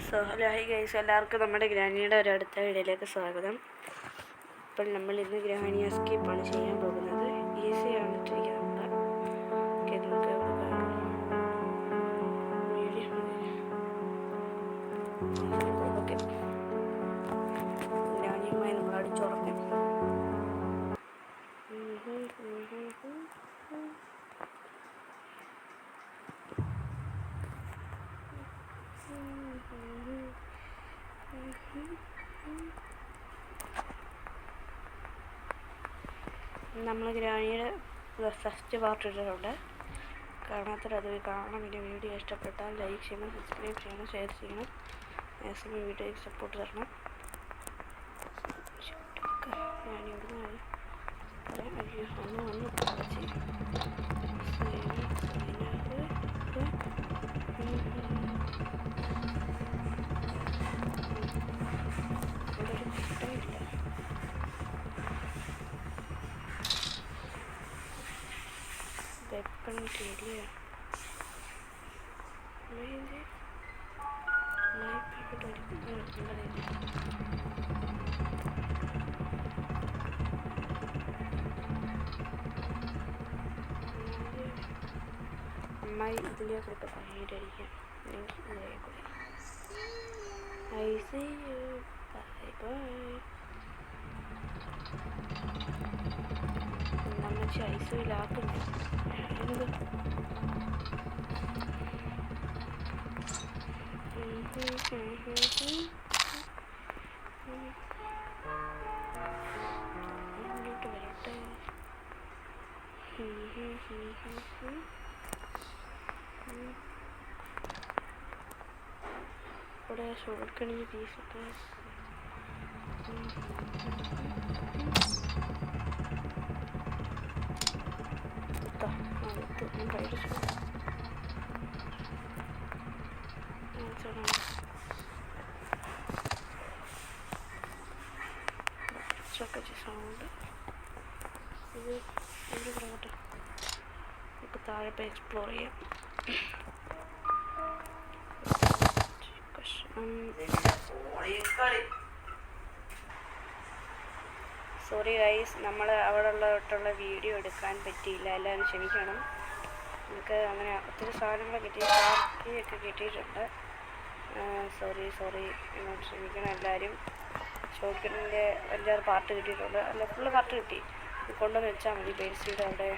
Hello high guys, എല്ലാവർക്കും നമ്മുടെ ഗ്രാനിയുടെ ഒരു അടുത്ത വീഡിയോയിലേക്ക് സ്വാഗതം. അപ്പോൾ നമ്മൾ ഇന്ന് ഗ്രാനി എസ്കേപ്പാണ് ചെയ്യാൻ പോകുന്നത്. ഈസിയാണ് ഇട്ടിരിക്കുന്നത്. ഓക്കെ, നമുക്ക് ഓക്കെ ഗ്രാനിയുമായി നമ്മൾ അടിച്ചുറക്കാം. നമ്മൾ ഗ്രാനിയുടെ ഫസ്റ്റ് പാർട്ട് ഇട്ടിട്ടുണ്ട്. കാണാത്തത് കാണാൻ വേണ്ടി വീഡിയോ ഇഷ്ടപ്പെട്ടാൽ ലൈക്ക് ചെയ്യണം, സബ്സ്ക്രൈബ് ചെയ്യണം, ഷെയർ ചെയ്യണം. മാക്സിമം വീഡിയോയ്ക്ക് സപ്പോർട്ട് തരണം. ഗ്രാനി ഇവിടുന്ന് വെപ്പൺ കിട്ടിയില്ല. അമ്മായി ഇതിലേക്ക് കൊടുത്ത പണിയിട്ടടിക്കാം. I see you, bye bye. നമ്മച്ച് ഐസിയിലാക്കുന്നു. എന്ത് ഇങ്ങോട്ട് വരട്ടെ. ഇവിടെ ഷോർക്കണി പീസൊക്കെ സൗണ്ട് ഇത് പറയട്ടെ. നമുക്ക് താഴെ പോയി എക്സ്പ്ലോർ ചെയ്യാം. സോറി ഗൈസ്, നമ്മൾ അവിടെ ഉള്ള വീഡിയോ എടുക്കാൻ പറ്റിയില്ല, എല്ലാവരും ക്ഷമിക്കണം. നമുക്ക് അങ്ങനെ ഒത്തിരി സാധനങ്ങൾ പാർട്ടിയൊക്കെ കിട്ടിയിട്ടുണ്ട്. സോറി എന്നോട് ക്ഷമിക്കണം എല്ലാവരും. ഷോക്കിൻ്റെ 5-6 പാർട്ട് കിട്ടിയിട്ടുണ്ട്. അല്ല, ഫുള്ള് പാർട്ട് കിട്ടി. കൊണ്ടുവന്ന് വെച്ചാൽ മതി. പേഴ്സിയുടെ അവിടെ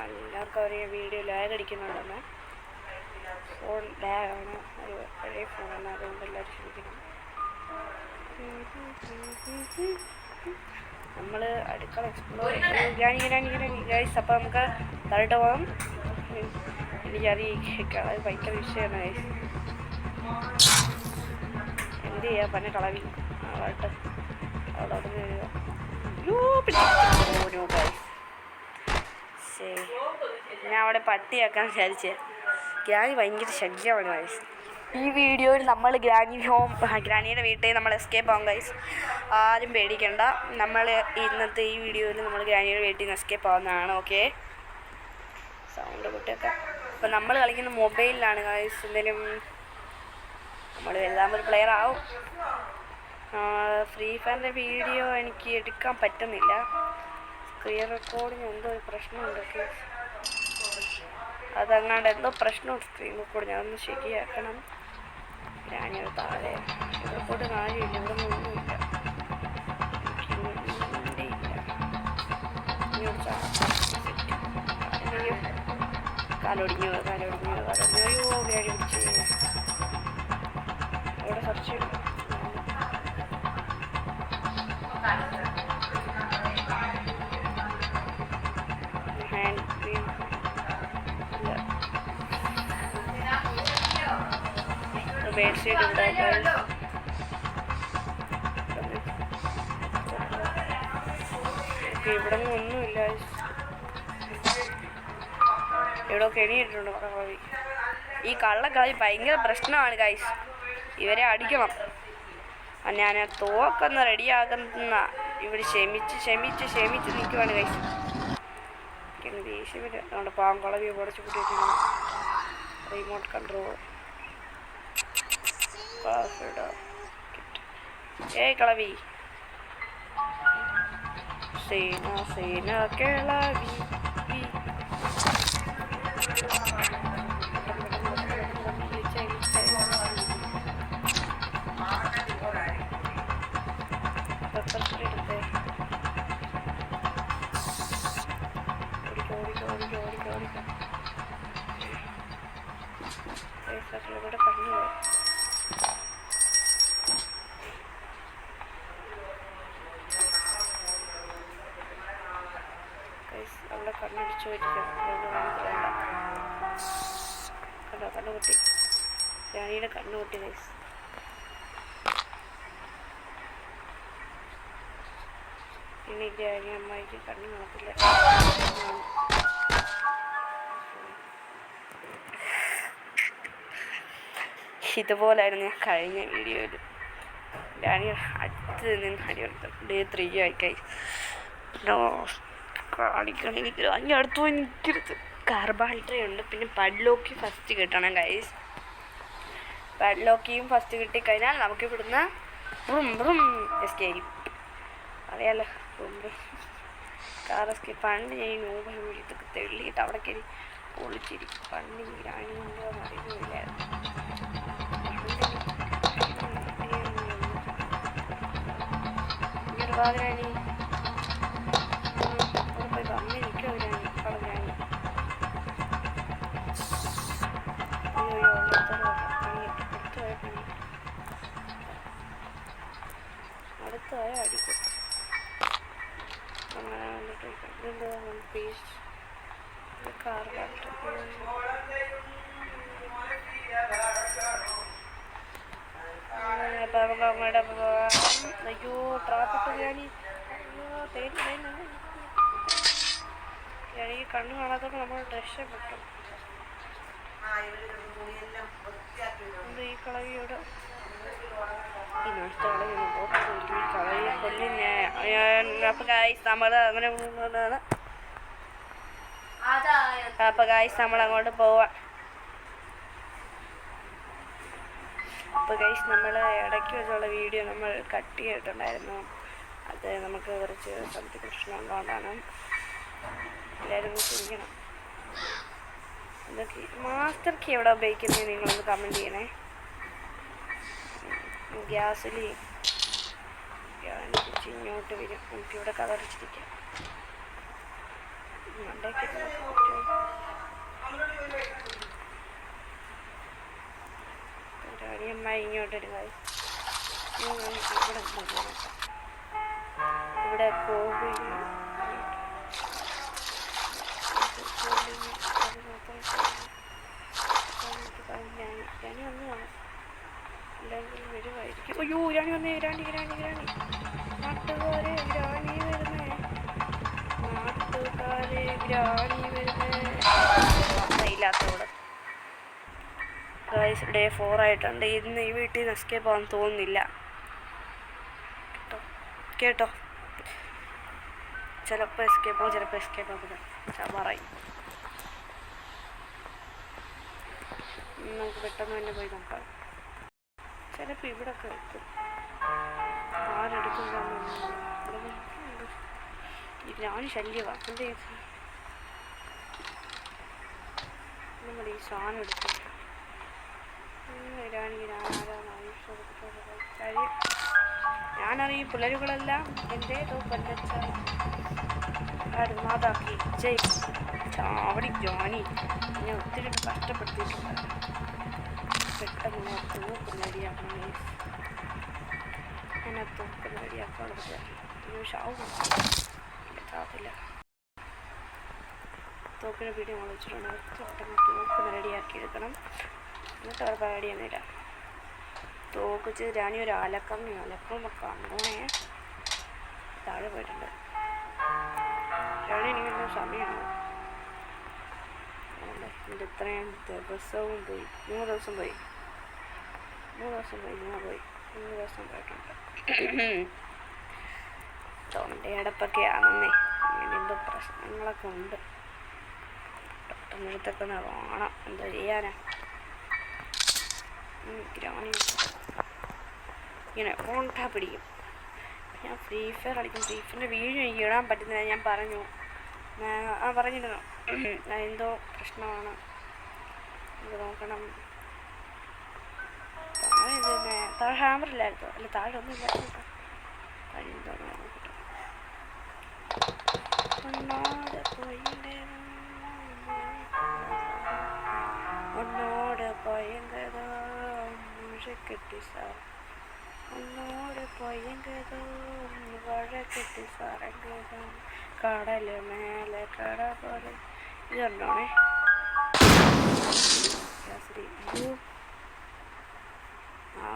എല്ലാവർക്കും അവർ വീഡിയോ ലാഗ് അടിക്കുന്നുണ്ടെന്ന്. ഫോൺ ലാഗാണ്, ഒരു പഴയ ഫോണാണ്, അതുകൊണ്ട് എല്ലാവരും ക്ഷമിക്കണം. നമ്മൾ അടുക്കള എക്സ്പ്ലോർ ഗ്രാനി ഗൈസ്. അപ്പോൾ നമുക്ക് താഴോട്ട് പോകാം. എനിക്കറിയില്ല, അത് ഭയങ്കര വിഷയമാണ് ഗൈസ്. എന്ത് ചെയ്യാം, പന കളവി ആവട്ടെ. അവിടെ ഞാൻ അവിടെ പട്ടിയാക്കാൻ വിചാരിച്ചേ. ഗ്രാനി ഭയങ്കര ശല്യമാണ് ഗൈസ്. ഈ വീഡിയോയിൽ നമ്മൾ ഗ്രാനിയുടെ വീട്ടിൽ നമ്മൾ എസ്കേപ്പ് ആവും ഗൈസ്. ആരും പേടിക്കണ്ട. നമ്മൾ ഇന്നത്തെ ഈ വീഡിയോയിൽ നമ്മൾ ഗ്രാനിയുടെ വീട്ടിൽ നിന്ന് എസ്കേപ്പ് ആവുന്നതാണ്. ഓക്കെ, സൗണ്ട് കുട്ടിയൊക്കെ. അപ്പം നമ്മൾ കളിക്കുന്ന മൊബൈലിലാണ് ഗൈസ്. എന്തെങ്കിലും നമ്മൾ എല്ലാം ഒരു പ്ലെയർ ആവും. ഫ്രീ ഫയറിൻ്റെ വീഡിയോ എനിക്ക് എടുക്കാൻ പറ്റുന്നില്ല. സ്ക്രീൻ റെക്കോർഡിന് എന്തോ ഒരു പ്രശ്നമുണ്ട്. ഓക്കെ, അതങ്ങാണ്ട് എന്തോ പ്രശ്നമുണ്ട് സ്ക്രീൻ റെക്കോർഡ്. ഞാനൊന്ന് ശരിയാക്കണം. ഗ്രാനിയുടെ താഴെ റെക്കോർഡ് കാര്യമില്ല, ഇവിടെ ഒന്നുമില്ല. കാലൊടിഞ്ഞു. അയ്യോ, ഗ്രാനി പിടിച്ച് ഇവിടെ കുറച്ച് ബെഡ്ഷീറ്റ് ഉണ്ടാക്കാൻ ഇവിടെ ഒന്നുമില്ല. ഇവിടെ കെണിയിട്ടുണ്ട് കളവി. ഈ കള്ളക്കളി ഭയങ്കര പ്രശ്നമാണ് ഗൈസ്. ഇവരെ അടിക്കണം. ഞാൻ തോക്കൊന്ന് റെഡിയാക്കുന്ന ഇവിടെ ക്ഷമിച്ച് നിൽക്കുവാണ് ഗൈസ്. ദേഷ്യം വരും. നമ്മുടെ പാവം കളവിയെ പൊടച്ച് കൂട്ടി വെച്ചിരിക്കുന്നു. റിമോട്ട് കൺട്രോൾ കളവി സേന സേന കിളവി ഇവിടെ കണ്ണു അവിടെ കണ്ണടിച്ചു വയ്ക്കാം കണ്ടോ കണ്ണുകുട്ടി രാണിയുടെ കണ്ണുകുട്ടി ഗൈസ് ഇനി രാണി അമ്മായിക്ക് കണ്ണു കാണത്തില്ല ഇതുപോലായിരുന്നു ഞാൻ കഴിഞ്ഞ വീഡിയോയിൽ രാണി അടുത്ത് നിന്ന് അടി കൊടുത്തു ഡേ 3 ആയിക്കായി കാണിക്കണം എനിക്ക് രാണി അടുത്ത് പോയി നിൽക്കരുത് കാർബാൾട്രേ ഉണ്ട് പിന്നെ പഡ്ലോക്കി ഫസ്റ്റ് കിട്ടണം ഗൈസ് പഡ്ലോക്കിയും ഫസ്റ്റ് കിട്ടിക്കഴിഞ്ഞാൽ നമുക്ക് ഇവിടുന്ന് എസ്കേപ്പ് അറിയാലോ കാർ എസ്കേപ്പ് പണ്ട് ഞാൻ നോബൽ വീട്ടൊക്കെ തെള്ളിയിട്ട് അവിടെ കയറി പൊളിച്ചിരിക്കും പണ്ട് ഈ രാണി കൊണ്ടോ അറിയില്ലായിരുന്നു രാണി അവിടെ പോയി അമ്മ നിൽക്കോ രാണി കളഞ്ഞാണി അയ്യോ അടുത്തായ അടിക്കും അങ്ങനെ വന്നിട്ട് ഇതെന്താ പീസ് കാർ അയ്യോ ട്രാഫിക് രാണി രാണി കണ്ണു കാണാത്തോണ്ട് നമ്മൾ രക്ഷപ്പെട്ടു ഈ കളവിയോട് ഈ നഷ്ട കളവിയെ കൊല്ലിനെ അപ്പൊ ഗായ്സ് നമ്മൾ അങ്ങനെ അപ്പൊ ഗായ്സ് നമ്മൾ അങ്ങോട്ട് പോവാം അപ്പോൾ ഗൈസ് നമ്മൾ ഇടയ്ക്ക് വെച്ചുള്ള വീഡിയോ നമ്മൾ കട്ട് ചെയ്തിട്ടുണ്ടായിരുന്നു അത് നമുക്ക് കുറച്ച് സംതിങ് പ്രശ്നം ഉള്ളതുകൊണ്ടാണ് എല്ലാവരും ചിരിക്കണം ഇതൊക്കെ മാസ്റ്റർ കീ എവിടെ ഉപയോഗിക്കുന്നത് നിങ്ങളൊന്ന് കമൻറ്റ് ചെയ്യണേ ഗ്യാസിൽ ഇങ്ങോട്ട് വരും നമുക്കിവിടെ കതറിച്ചിരിക്കാം രാണിയമ്മായി ഇങ്ങോട്ടൊരു കാര്യം ഇവിടെ കോഴി രാണി വന്നു കാണാം അല്ലെങ്കിൽ വരുമായിരിക്കും അയ്യോ രാണി വന്നേ രാണി രാണി രാണി നാട്ടുകാരെ രാണി വരുന്നേ നാട്ടുകാരെ രാണി വരുന്നേ ഇല്ലാത്തോടെ ഗൈസ് ഡേ 4 ആയിട്ടുണ്ട് ഇന്ന് ഈ വീട്ടിൽ നിന്ന് എസ്കേപ്പ് ആവാൻ തോന്നുന്നില്ല കേട്ടോ ചിലപ്പോൾ എസ്കേപ്പ് ആവും ചിലപ്പോൾ എസ്കേപ്പ് ആവില്ല ചവറായി നമുക്ക് പെട്ടെന്ന് തന്നെ പോയി നോക്കാം ചിലപ്പോൾ ഇവിടെ ഒക്കെ എത്തും ആരെടുക്കും ഞാൻ ശല്യമാണ് എൻ്റെ നമ്മൾ ഈ സാധനം എടുക്കും ഞാനറിയും പിള്ളേരുകളെല്ലാം എൻ്റെ മാതാക്കി ജയ് ചാവടി ജോണി എന്നെ ഒത്തിരി കഷ്ടപ്പെടുത്തിയിട്ടുണ്ട് പെട്ടെന്ന് തൂക്ക് നേടിയാക്കണം എന്നെ തൂക്ക് നേടിയാക്കാൻ ഷാവും എത്താത്തില്ല തോക്കിനെ പീടി നമ്മൾ വെച്ചിട്ടുണ്ട് പെട്ടെന്ന് തൂക്ക് റെഡിയാക്കി എടുക്കണം എന്നിട്ട് അവർ പരിപാടിയൊന്നുമില്ല തോക്കിച്ച് രാണി ഒരു അലക്കം കണ്ണോണേ താഴെ പോയിട്ടുണ്ട് രാണി എനിക്കൊന്ന് സമയമാണ് എൻ്റെ ഇത്രയും ദിവസവും പോയി 3 ദിവസം പോയി 3 ദിവസം പോയിട്ടുണ്ട് തൊണ്ടയടപ്പൊക്കെയാണെന്നേ അങ്ങനെ എന്തോ പ്രശ്നങ്ങളൊക്കെ ഉണ്ട് ഡോക്ടറിനടുത്തൊക്കെ ഒന്ന് കാണാം എന്താ ചെയ്യാനാ ഗ്രാനി ഇങ്ങനെ കോണ്ടാ പിടിക്കും. ഞാൻ ഫ്രീ ഫയർ കളിക്കും. ഫ്രീ ഫയറിൻ്റെ വീഡിയോ എനിക്ക് ഇടാൻ പറ്റുന്നില്ല. ഞാൻ പറഞ്ഞു പറഞ്ഞിരുന്നു എന്തോ പ്രശ്നമാണ്, ഇത് നോക്കണം. താഴെ ഹാമറില്ലായിരുന്നോ? അല്ല താഴെ ഒന്നും ഇല്ലായിരുന്നു. ഒന്നോട് പോയെങ്കതോ മുഴക്കെട്ടി സാർ, ഒന്നോട് പോയെങ്കതോ വഴക്കെട്ടി സാറെങ്കതോ കടല് മേലെ കട പോലെ. ഇത് കണ്ടോണേ.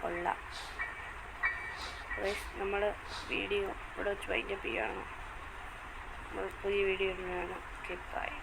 കൊള്ളാം. നമ്മൾ വീഡിയോ ഇവിടെ വെച്ച് വൈൻഡപ്പ് ചെയ്യുകയാണ്. നമ്മൾ പുതിയ വീഡിയോ ഇടുന്നതാണ്. ക്ലിപ്പായി.